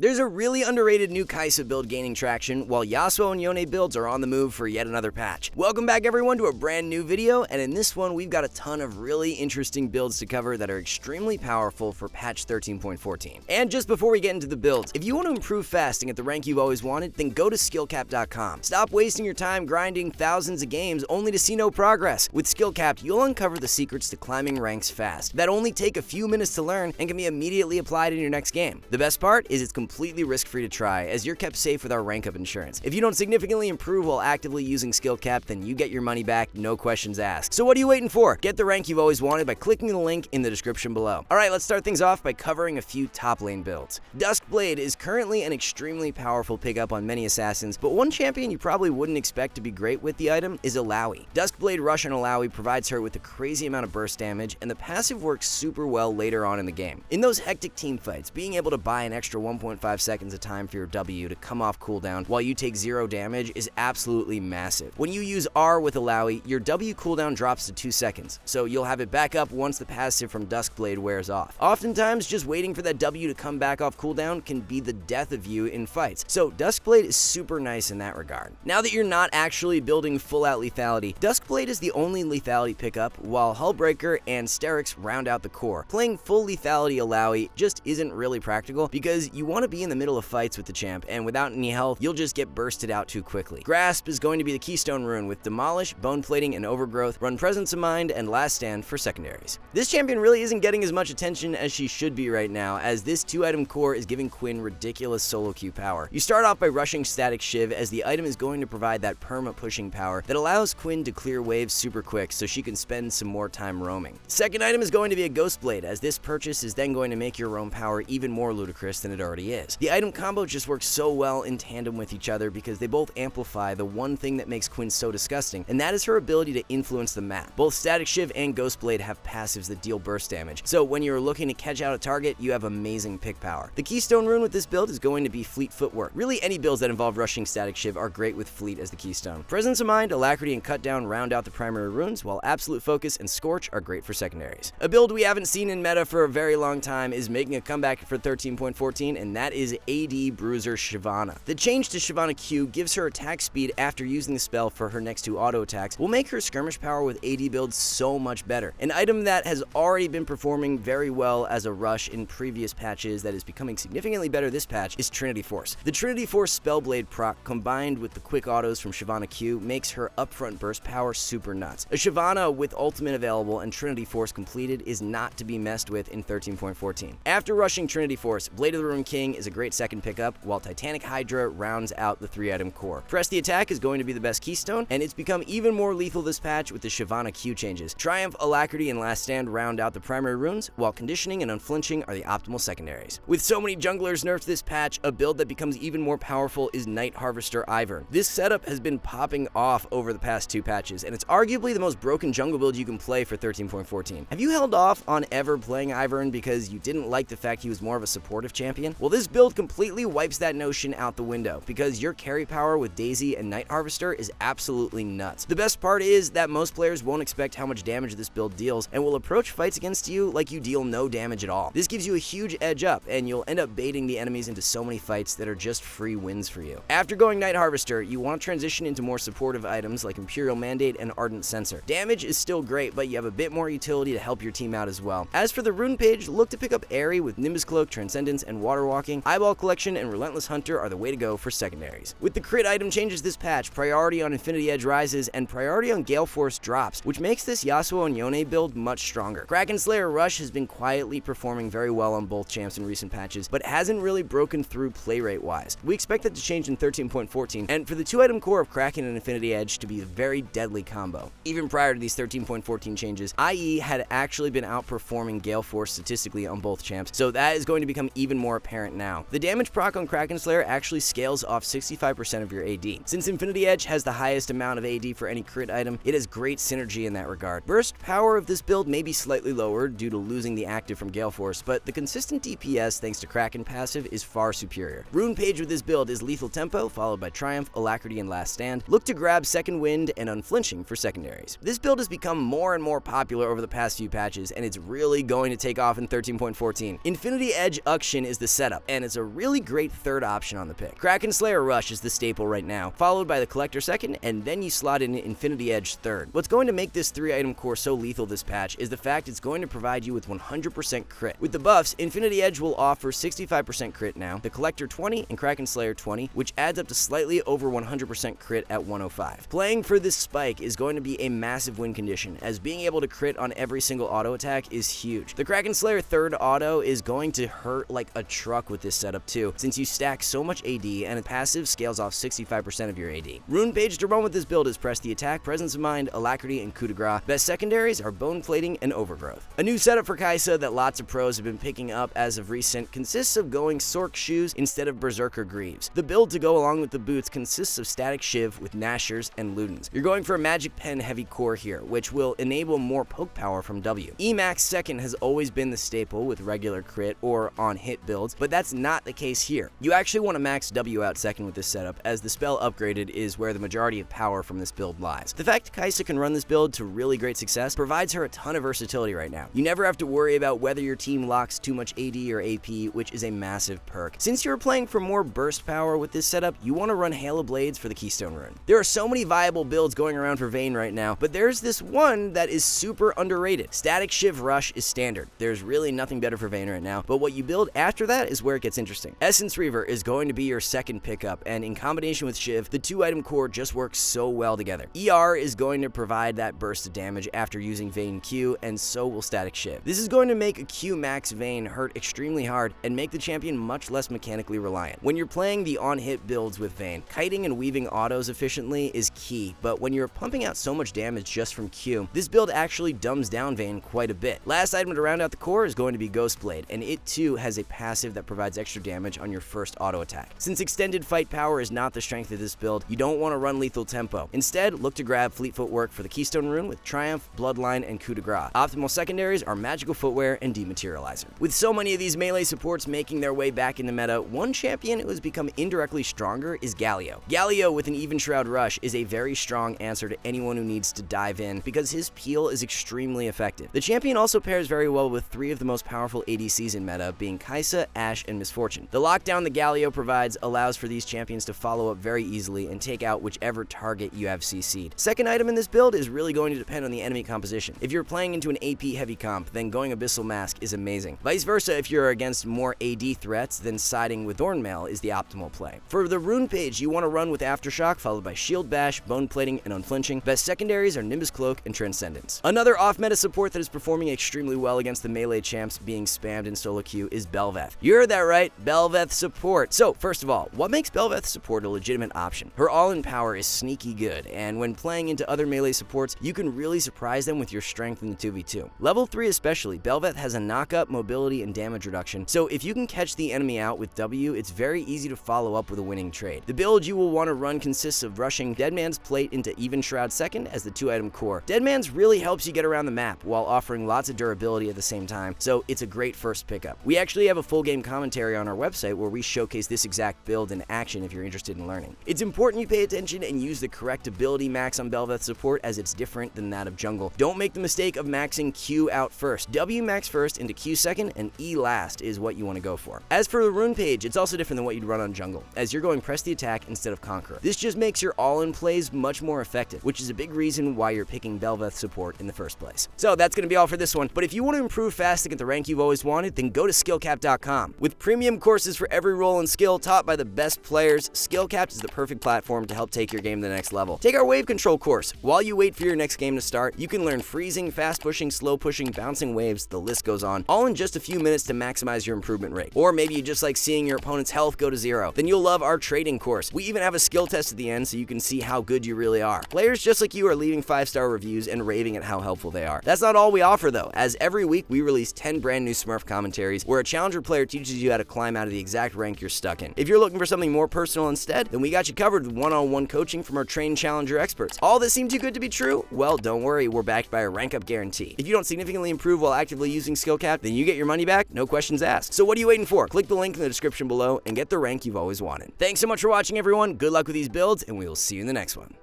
There's a really underrated new Kai'Sa build gaining traction, while Yasuo and Yone builds are on the move for yet another patch. Welcome back everyone to a brand new video, and in this one we've got a ton of really interesting builds to cover that are extremely powerful for patch 13.14. And just before we get into the builds, if you want to improve fasting at the rank you've always wanted, then go to SkillCapped.com. Stop wasting your time grinding thousands of games only to see no progress. With SkillCapped, you'll uncover the secrets to climbing ranks fast that only take a few minutes to learn and can be immediately applied in your next game. The best part is it's completely risk-free to try, as you're kept safe with our rank up insurance. If you don't significantly improve while actively using SkillCapped, then you get your money back, no questions asked. So what are you waiting for? Get the rank you've always wanted by clicking the link in the description below. Alright, let's start things off by covering a few top lane builds. Duskblade is currently an extremely powerful pickup on many assassins, but one champion you probably wouldn't expect to be great with the item is Illaoi. Duskblade Rush on Illaoi provides her with a crazy amount of burst damage, and the passive works super well later on in the game. In those hectic team fights, being able to buy an extra 1.5 seconds of time for your W to come off cooldown while you take 0 damage is absolutely massive. When you use R with Illaoi, your W cooldown drops to 2 seconds, so you'll have it back up once the passive from Duskblade wears off. Oftentimes, just waiting for that W to come back off cooldown can be the death of you in fights, so Duskblade is super nice in that regard. Now that you're not actually building full-out lethality, Duskblade is the only lethality pickup, while Hullbreaker and Sterix round out the core. Playing full lethality Illaoi just isn't really practical because you want to be in the middle of fights with the champ, and without any health, you'll just get bursted out too quickly. Grasp is going to be the keystone rune with Demolish, Bone Plating, and Overgrowth, run Presence of Mind, and Last Stand for secondaries. This champion really isn't getting as much attention as she should be right now, as this 2-item core is giving Quinn ridiculous solo queue power. You start off by rushing Static Shiv, as the item is going to provide that perma pushing power that allows Quinn to clear waves super quick so she can spend some more time roaming. Second item is going to be a Ghost Blade, as this purchase is then going to make your roam power even more ludicrous than it already is. The item combo just works so well in tandem with each other because they both amplify the one thing that makes Quinn so disgusting, and that is her ability to influence the map. Both Static Shiv and Ghostblade have passives that deal burst damage, so when you're looking to catch out a target, you have amazing pick power. The keystone rune with this build is going to be Fleet Footwork. Really, any builds that involve rushing Static Shiv are great with Fleet as the keystone. Presence of Mind, Alacrity, and Cutdown round out the primary runes, while Absolute Focus and Scorch are great for secondaries. A build we haven't seen in meta for a very long time is making a comeback for 13.14, and that is AD Bruiser Shyvana. The change to Shyvana Q gives her attack speed after using the spell for her next 2 auto attacks, will make her skirmish power with AD builds so much better. An item that has already been performing very well as a rush in previous patches that is becoming significantly better this patch is Trinity Force. The Trinity Force Spellblade proc combined with the quick autos from Shyvana Q makes her upfront burst power super nuts. A Shyvana with ultimate available and Trinity Force completed is not to be messed with in 13.14. After rushing Trinity Force, Blade of the Rune King is a great second pickup, while Titanic Hydra rounds out the 3-item core. Press the Attack is going to be the best keystone, and it's become even more lethal this patch with the Shyvana Q changes. Triumph, Alacrity, and Last Stand round out the primary runes, while Conditioning and Unflinching are the optimal secondaries. With so many junglers nerfed this patch, a build that becomes even more powerful is Night Harvester Ivern. This setup has been popping off over the past 2 patches, and it's arguably the most broken jungle build you can play for 13.14. Have you held off on ever playing Ivern because you didn't like the fact he was more of a supportive champion? Well, this build completely wipes that notion out the window, because your carry power with Daisy and Night Harvester is absolutely nuts. The best part is that most players won't expect how much damage this build deals and will approach fights against you like you deal no damage at all. This gives you a huge edge up, and you'll end up baiting the enemies into so many fights that are just free wins for you. After going Night Harvester, you want to transition into more supportive items like Imperial Mandate and Ardent Censer. Damage is still great, but you have a bit more utility to help your team out as well. As for the rune page, look to pick up Airy with Nimbus Cloak, Transcendence, and Water Walking. Eyeball Collection and Relentless Hunter are the way to go for secondaries. With the crit item changes this patch, priority on Infinity Edge rises and priority on Gale Force drops, which makes this Yasuo and Yone build much stronger. Kraken Slayer Rush has been quietly performing very well on both champs in recent patches, but hasn't really broken through play rate wise. We expect that to change in 13.14, and for the 2-item core of Kraken and Infinity Edge to be a very deadly combo. Even prior to these 13.14 changes, IE had actually been outperforming Gale Force statistically on both champs, so that is going to become even more apparent now. The damage proc on Kraken Slayer actually scales off 65% of your AD. Since Infinity Edge has the highest amount of AD for any crit item, it has great synergy in that regard. Burst power of this build may be slightly lower due to losing the active from Gale Force, but the consistent DPS thanks to Kraken passive is far superior. Rune page with this build is Lethal Tempo, followed by Triumph, Alacrity, and Last Stand. Look to grab Second Wind and Unflinching for secondaries. This build has become more and more popular over the past few patches, and it's really going to take off in 13.14. Infinity Edge Uction is the setup. and it's a really great third option on the pick. Kraken Slayer Rush is the staple right now, followed by the Collector second, and then you slot in Infinity Edge third. What's going to make this 3-item core so lethal this patch is the fact it's going to provide you with 100% crit. With the buffs, Infinity Edge will offer 65% crit now, the Collector 20, and Kraken Slayer 20, which adds up to slightly over 100% crit at 105. Playing for this spike is going to be a massive win condition, as being able to crit on every single auto attack is huge. The Kraken Slayer third auto is going to hurt like a truck with this setup too, since you stack so much AD and a passive scales off 65% of your AD. Rune page to run with this build is Press the Attack, Presence of Mind, Alacrity, and Coup de Grace. Best secondaries are Bone Plating and Overgrowth. A new setup for Kai'Sa that lots of pros have been picking up as of recent consists of going Sork Shoes instead of Berserker Greaves. The build to go along with the boots consists of Static Shiv with Nashers and Ludens. You're going for a Magic Pen heavy core here, which will enable more poke power from W. Emax second has always been the staple with regular crit or on hit builds, but that's not the case here. You actually want to max W out second with this setup, as the spell upgraded is where the majority of power from this build lies. The fact Kai'Sa can run this build to really great success provides her a ton of versatility right now. You never have to worry about whether your team locks too much AD or AP, which is a massive perk. Since you're playing for more burst power with this setup, you want to run Hail of Blades for the Keystone Rune. There are so many viable builds going around for Vayne right now, but there's this one that is super underrated. Static Shiv Rush is standard. There's really nothing better for Vayne right now, but what you build after that is where it gets interesting. Essence Reaver is going to be your second pickup, and in combination with Shiv, the 2-item core just works so well together. ER is going to provide that burst of damage after using Vayne Q, and so will Static Shiv. This is going to make a Q max Vayne hurt extremely hard and make the champion much less mechanically reliant. When you're playing the on-hit builds with Vayne, kiting and weaving autos efficiently is key, but when you're pumping out so much damage just from Q, this build actually dumbs down Vayne quite a bit. Last item to round out the core is going to be Ghost Blade, and it too has a passive that provides extra damage on your first auto attack. Since extended fight power is not the strength of this build, you don't want to run lethal tempo. Instead, look to grab Fleet Footwork for the Keystone Rune with Triumph, Bloodline, and Coup de Grace. Optimal secondaries are Magical Footwear and Dematerializer. With so many of these melee supports making their way back in the meta, one champion who has become indirectly stronger is Galio. Galio with an Even Shroud Rush is a very strong answer to anyone who needs to dive in because his peel is extremely effective. The champion also pairs very well with 3 of the most powerful ADCs in meta, being Kai'Sa, Ashe, and Misfortune. The lockdown the Galio provides allows for these champions to follow up very easily and take out whichever target you have CC'd. Second item in this build is really going to depend on the enemy composition. If you're playing into an AP heavy comp, then going Abyssal Mask is amazing. Vice versa, if you're against more AD threats, then siding with Thornmail is the optimal play. For the rune page, you want to run with Aftershock, followed by Shield Bash, Bone Plating, and Unflinching. Best secondaries are Nimbus Cloak and Transcendence. Another off-meta support that is performing extremely well against the melee champs being spammed in solo queue is Bel'Veth. You heard that right, Bel'Veth support. So, first of all, what makes Bel'Veth support a legitimate option? Her all-in power is sneaky good, and when playing into other melee supports, you can really surprise them with your strength in the 2v2. Level 3 especially, Bel'Veth has a knock-up, mobility, and damage reduction, so if you can catch the enemy out with W, it's very easy to follow up with a winning trade. The build you will want to run consists of rushing Deadman's Plate into Even Shroud second as the 2-item core. Deadman's really helps you get around the map while offering lots of durability at the same time, so it's a great first pickup. We actually have a full game commentary on our website where we showcase this exact build in action if you're interested in learning. It's important you pay attention and use the correct ability max on Bel'Veth support, as it's different than that of jungle. Don't make the mistake of maxing Q out first. W max first into Q second, and E last is what you want to go for. As for the rune page, it's also different than what you'd run on jungle, as you're going Press the Attack instead of Conqueror. This just makes your all-in plays much more effective, which is a big reason why you're picking Bel'Veth support in the first place. So that's going to be all for this one, but if you want to improve fast to get the rank you've always wanted, then go to SkillCapped.com. With premium courses for every role and skill taught by the best players, SkillCapped is the perfect platform to help take your game to the next level. Take our wave control course. While you wait for your next game to start, you can learn freezing, fast pushing, slow pushing, bouncing waves, the list goes on, all in just a few minutes to maximize your improvement rate. Or maybe you just like seeing your opponent's health go to 0. Then you'll love our trading course. We even have a skill test at the end so you can see how good you really are. Players just like you are leaving 5-star reviews and raving at how helpful they are. That's not all we offer though, as every week we release 10 brand new Smurf commentaries where a challenger player teaches you how to climb out of the exact rank you're stuck in. If you're looking for something more personal instead, then we got you covered with one-on-one coaching from our trained challenger experts. All that seemed too good to be true? Well, don't worry, we're backed by a rank up guarantee. If you don't significantly improve while actively using SkillCapped, then you get your money back, no questions asked. So what are you waiting for? Click the link in the description below and get the rank you've always wanted. Thanks so much for watching, everyone. Good luck with these builds, and we will see you in the next one.